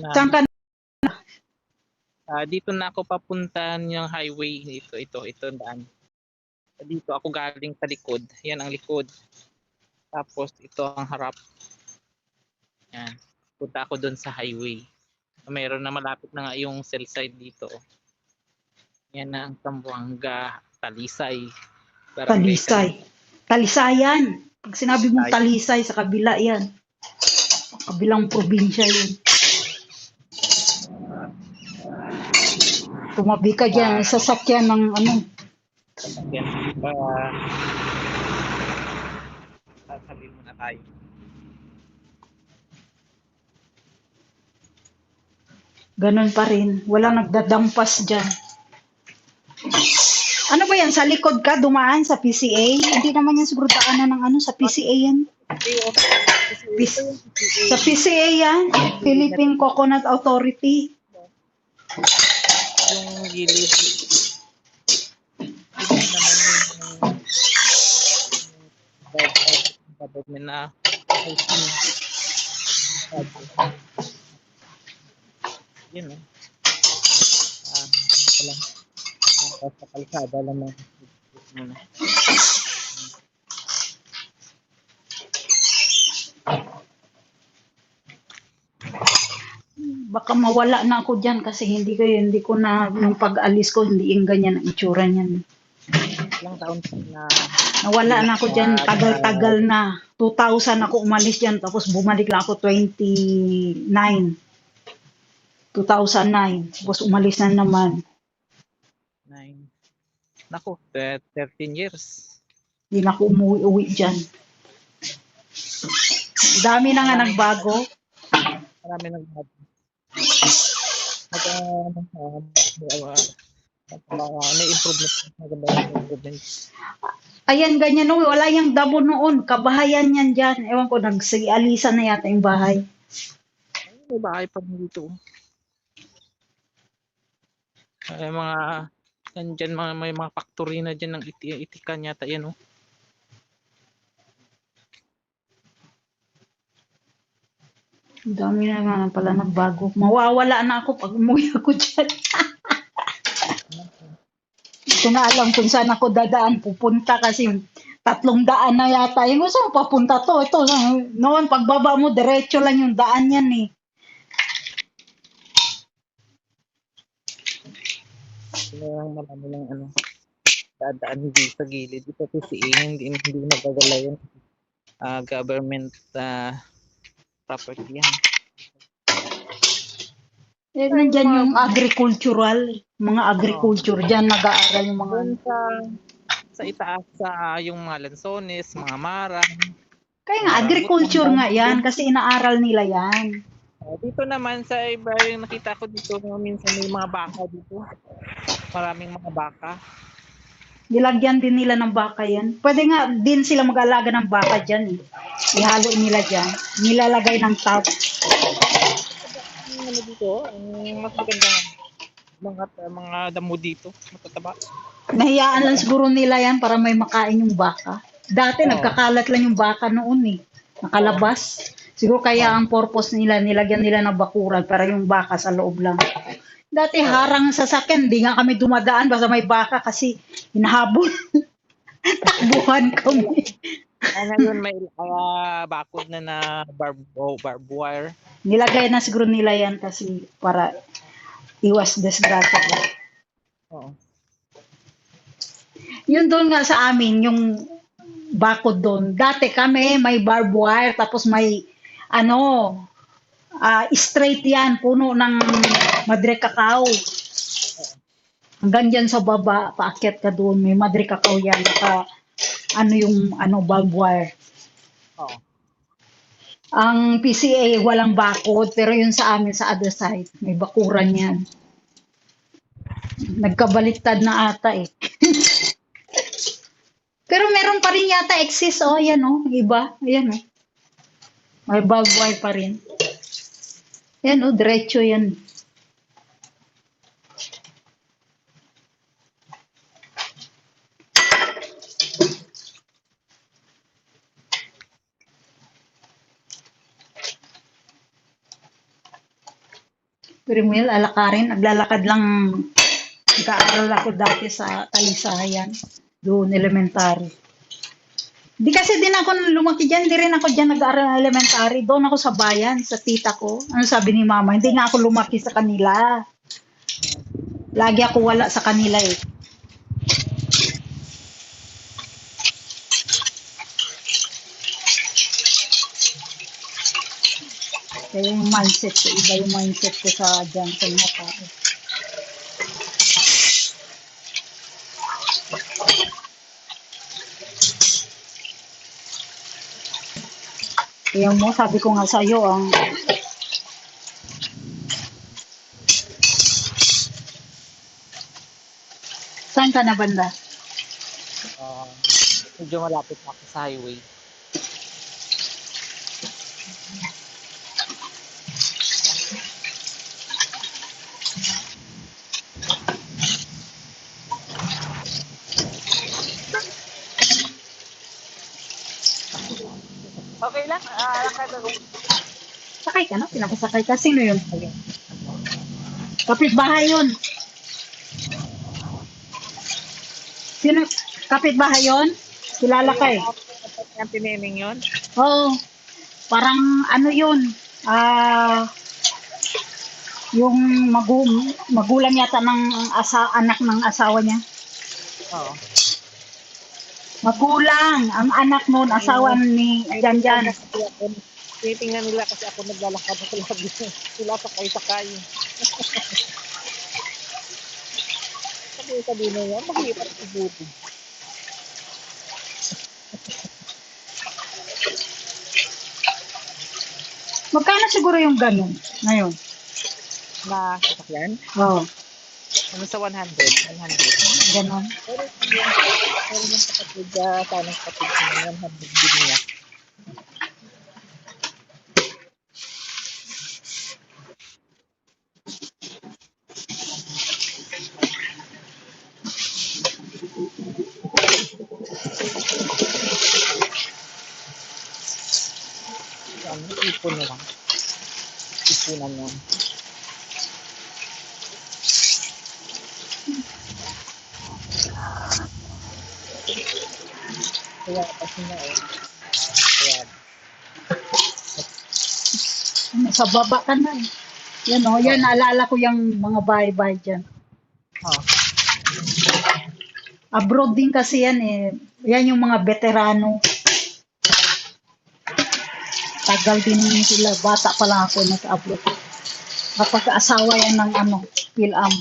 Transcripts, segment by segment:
Saan ka? Dito na ako papuntahan yung highway. Ito ang daan. Dito ako galing sa likod. Yan ang likod. Tapos ito ang harap. Yan. Punta ako doon sa highway. Mayroon na malapit na nga yung cell site dito. Yan na ang Zamboanga, Talisay. Talisay. Talisayan. Pag sinabi mong Talisay, sa kabila yan. Kabilang probinsya yun. Tumabi ka dyan, sasakyan ng ano. Sasakyan. Sasabihin muna tayo. Ganon pa rin. Walang nagdadampas dyan. Ano ba yan? Sa likod ka, dumaan sa PCA? Hindi naman yan siguro daanan ng ano, sa PCA yan. Sa PCA yan, Philippine Coconut Authority. Yung gilid. Hindi naman yung government na yun wala sa kalsada lang muna. Baka mawala na ako dyan kasi hindi ko na, yung pag-alis ko, hindi yung ganyan ang itsura niyan. Ilang taon na nawala na ako dyan, tagal-tagal na. 2000 ako umalis dyan, tapos bumalik lang ako 2009. Tapos umalis na naman. 9. Naku, 13 years. Hindi na ako umuwi dyan. Dami na nga nagbago. Marami nagbago. May improvement. Ayan, ganyan no. Wala yung dabo noon. Kabahayan yan dyan. Ewan ko, nagsialisan na yata yung bahay. May bahay pa dito. Ay, mga nandyan, may mga factory na dyan ng itikan yata yan, oh. Ang dami na nga pala nagbago. Mawawala na ako pag umuwi ako dyan. Hindi ko na alam kung saan ako dadaan pupunta kasi 3 daan na yata. Yung gusto mo papunta to. Ito, noon pagbaba mo, diretso lang yung daan yan eh. Marami lang dadaan dito sa gilid. Ito kasi hindi nagagala yun. Government property yan. Nandyan yung agricultural, mga agriculture. Dyan nag-aaral yung mga... Sa itaas yung mga lansones, mga marang. Kaya nga, agriculture nga yan kasi inaaral nila yan. Dito naman sa iba yung nakita ko dito, minsan may mga baka dito. Maraming mga baka. Nilagyan din nila ng baka yan. Pwede nga din sila mag-alaga ng baka dyan eh. Ihalo nila dyan. Nilalagay ng top. Dito, mas magandang mga damo dito, matataba. Nahiyaan lang siguro nila yan para may makain yung baka. Dati nagkakalat lang yung baka noon eh. Nakalabas. Siguro kaya ang purpose nila, nilagyan nila ng bakuran para yung baka sa loob lang. Dati harang sa sasakyan, di nga kami dumadaan basta may baka kasi hinahabol. Takbuhan kami. Ngayon may bakod na barbed wire. Nilagay na siguro nila yan kasi para iwas disgrasya. Oo. Yun doon nga sa amin, yung bakod doon. Dati kami may barbed wire tapos may straight yan, puno ng madre cacao. Hanggang dyan sa baba, paakyat ka doon, may madre cacao yan. Barbed wire. Oo. Ang PCA walang bakod, pero yun sa amin sa other side, may bakuran yan. Nagkabaliktad na ata eh. Pero meron pa rin yata exist, yan iba, ayan may barbed wire pa rin. Yan diretso yan. Pero mo yun, alakarin, naglalakad lang. Nag-aaral ako dati sa Talisayan. Doon, elementary. Di kasi din ako lumaki dyan, di rin ako dyan nag-aaral ng elementary. Doon ako sa bayan, sa tita ko. Ano sabi ni mama? Hindi nga ako lumaki sa kanila. Lagi ako wala sa kanila eh. Kaya yung mindset ko, iba yung mindset ko sa dyan sa mga tao. Kaya mo, sabi ko nga sa'yo, saan ka na banda? Ah, medyo malapit na ako sa highway. Okay lang, lakad ako. Sakay ka na? Pinapasakay ka? Sino yun? Kapitbahay yun. Sino? Kapitbahay yun? Kilala ka eh. Yung tineneng yun? Oo. Parang ano yun? Yung magulang yata ng anak ng asawa niya. Oo. Magulang. Ang anak nun, asawa ni Janjan. Tinitingnan nila kasi ako naglalakad sa labi. Sila sakay-sakay. Sabi na yan, mahirap ibuti. Magkano siguro yung ganun ngayon? Na sasakyan? Oo. Ano sa 100? 100. Ganun. Pero yung kapatid, tanong kapatid ko na 100 din niya. Ano, ipon na lang. Ipunan yan. Kaya kasi na eh. Kaya, Sa baba ka na eh. Yan o, yan naalala ko yung mga bahay-bahay dyan. oh, Abroad din kasi yan eh. Yan yung mga veterano. Tagal din sila. Bata pa lang ako nasa-abroad. Kapag asawa yan ng Phil-Am.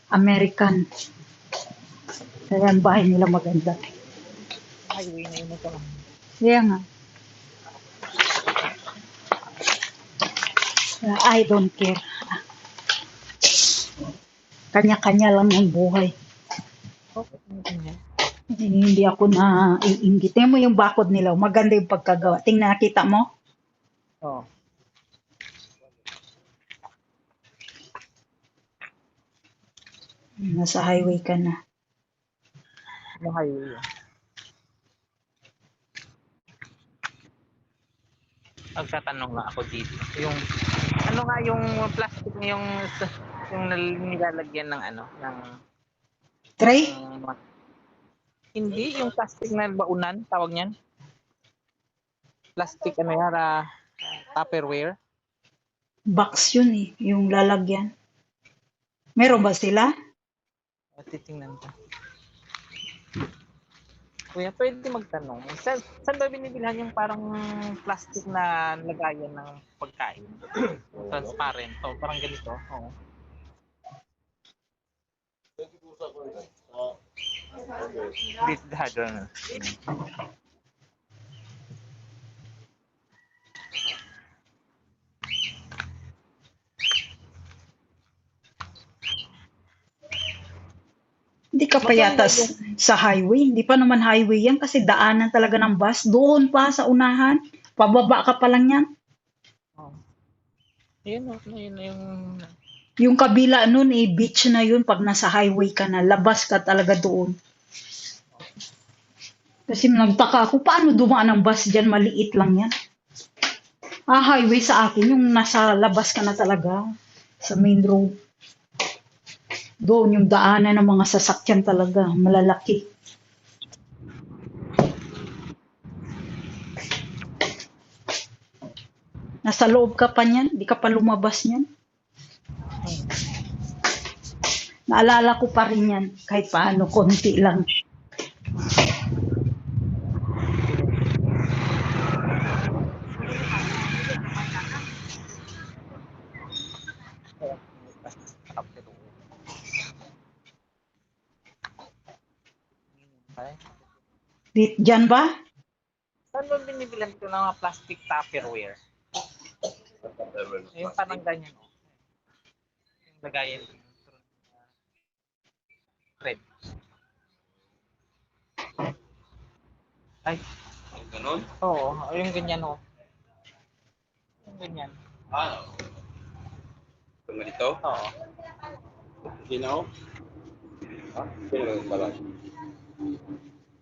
American. Kaya ang bahay nila maganda. highway na yun ito. Kaya nga. I don't care. Kanya-kanya lang ang buhay. Okay, ganyan. Hindi ako na iinggit. Tingnan mo yung bakod nila. Maganda yung pagkagawa. Tingnan, nakita mo? Oh. Nasa highway ka na. Ano highway yun? Magtatanong nga ako dito. Yung, ano nga yung plastic na yung nilalagyan ng ng Tray? hindi, yung plastic na baunan, tawag niyan. Plastic Tupperware. Box yun eh. Yung lalagyan. Meron ba sila? Titingnan ka. Kuya, pwede magtanong. Saan ba binibilhan yung parang plastic na lagayan ng pagkain? Transparent. Oh, parang ganito. Oh. Dito na. Hindi ka pa yata sa highway. Hindi pa naman highway yan kasi daanan talaga ng bus. Doon pa sa unahan. Pababa ka pa lang yan. Oh. Yun yung... Yung kabila nun eh, beach na yun pag nasa highway ka na. Labas ka talaga doon. Kasi nagtaka ako, paano dumaan ang bus dyan? Maliit lang yan. Highway sa akin, yung nasa labas ka na talaga, sa main road. Doon yung daanan ng mga sasakyan talaga, malalaki. Nasa loob ka pa niyan, di ka pa lumabas niyan. Naalala ko pa rin yan, kahit paano, konti lang. Diyan ba? Saan mo binibilan ko ng mga plastic Tupperware? Yung parang ganyan. Oh. Yung lagayan. Red. Ay. Ganon? Oo, yung ganyan oh. Yung ganyan. Ito nga dito? Oo. Ginaw? Ha? Kailan pala?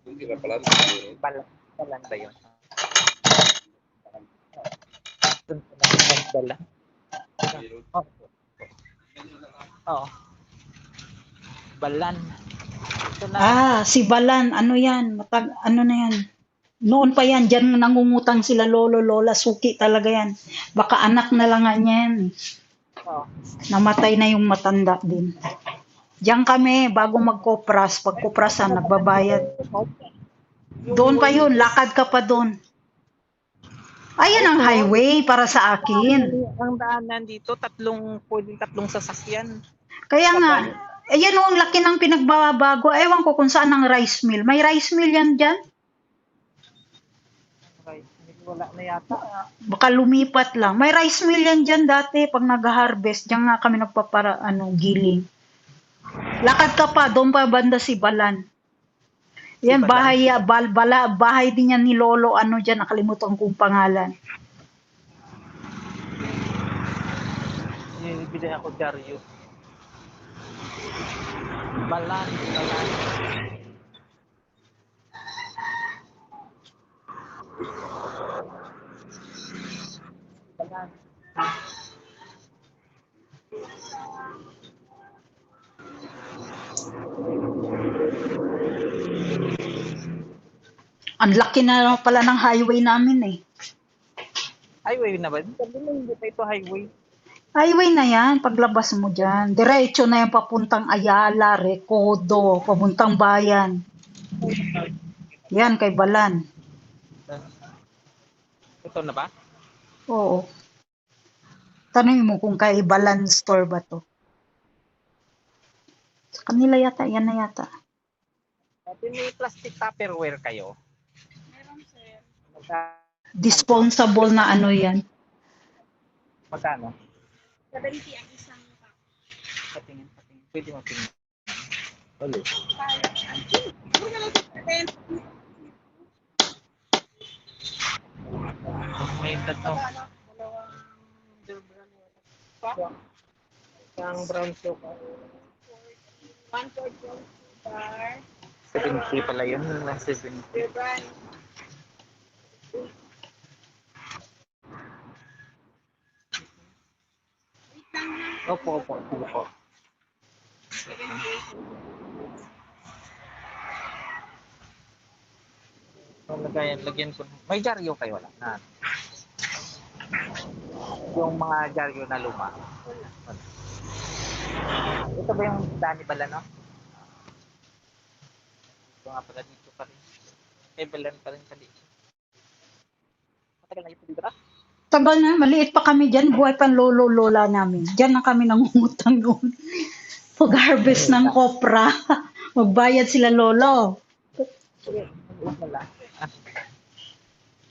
Hindi na pala. Balan ba yun? Doon ko lang balan. Oo. Oo. Balan. Ito na. Si Balan, ano yan? Ano na yan? Noon pa yan, dyan nangungutang sila lolo, lola, suki talaga yan. Baka anak na lang nga niyan. Oo. Namatay na yung matanda din. Diyan kami, bago magkopras, pagkoprasan, nagbabayad. Doon pa yun, lakad ka pa doon. Ayan ang highway para sa akin. Ang daanan dito, pwedeng tatlong sasakyan. Kaya nga, ayan o, ang laki ng pinagbabago. Ewan ko kung saan ang rice mill. May rice mill yan dyan? Okay. Wala na yata. Baka lumipat lang. May rice mill yan dyan dati pag nag-harvest. Diyan nga kami giling. Lakad ka pa, doon pa banda si Balan. Yan, bahay din yan ni Lolo, dyan, nakalimutan kong pangalan. Bili ako Dario. Balan. Ang laki na pala ng highway namin eh. Highway na ba? Hindi pa ito highway. Highway na yan, paglabas mo dyan. Diretso na yan papuntang Ayala, Recodo, papuntang Bayan. Yan, kay Balan. Ito na ba? Oo. Tanungin mo kung kay Balan store ba to. Sa kanila yata, yan na yata. At may plastic Tupperware kayo? Meron, sir. Disposable na yan. Magkano? 70 ang isang pack. Patingin. Pwede mo tingin. Ulit. May tatlo. Ang brown sugar. 1/4 brown sugar. 70 pala yun. 70. Brand. Opo. Sige po. Lagyan ko. May dyaryo kayo wala? Yung mga dyaryo na luma. Ito ba yung Dani Balan, no? Ito nga pala dito pa rin. Kay Balan pa rin pala. Matagal na ito dito ba? Tagal na, maliit pa kami dyan. Buhay pa lolo, lola namin. Dyan na kami nangungutang noon. Pag-harvest ng kopra. Magbayad sila lolo. Wala.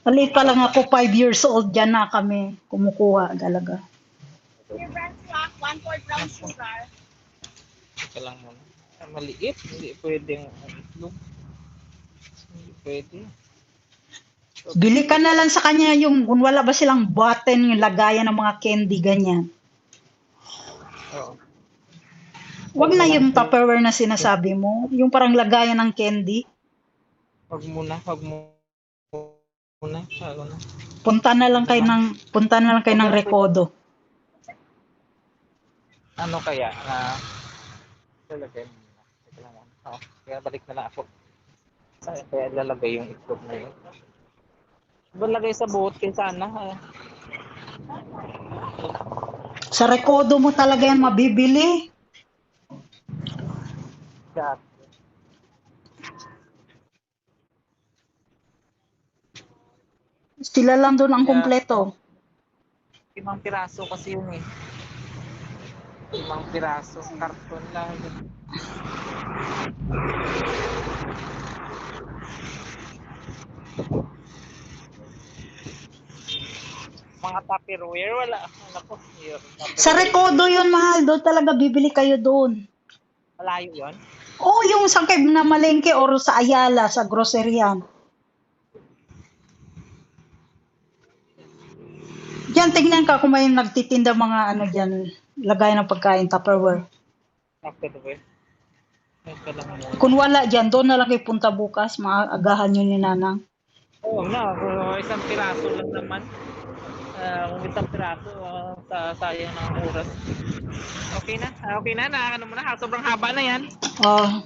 Maliit pa lang ako, 5 years old. Dyan na kami kumukuha talaga. Your brand stock, 1/4 brown sugar. Ito lang muna. Maliit. Hindi pwedeng itlog. Hindi pwede. Bili ka na lang sa kanya yung, kung wala ba silang button, yung lagayan ng mga candy, ganyan. Oo. Wag na yung Tupperware na sinasabi mo. Yung parang lagayan ng candy. Wag muna. Bago na. Punta na lang kayo ng Recodo. Ano kaya? Lalagay mo na. Teka lang. Kaya balik na lang ako. Kaya lalagay yung itlog na yun. Balagay sa bote sana. Sa Recodo mo talaga yan mabibili. Got. Sila lang doon ang Yeah. kumpleto. 5 piraso kasi yun eh. 5 piraso. Karton lang. Mga Tupperware, wala. Ano po? Sa Recodo yun, mahal. Doon talaga bibili kayo doon. Malayo yun? Oh, yung sa na malengke or sa Ayala, sa groceryan. Diyan, tingnan ka kung may nagtitinda mga ano dyan, lagay ng pagkain, Tupperware. Tupperware. Ito lang muna. Kung wala dyan, doon na lang kayo punta bukas, maagahan nyo ni Nanang. Oo na, isang piraso lang naman. Kung isang piraso, sayang ng oras. Okay na, ano mo na, sobrang haba na yan. Oh,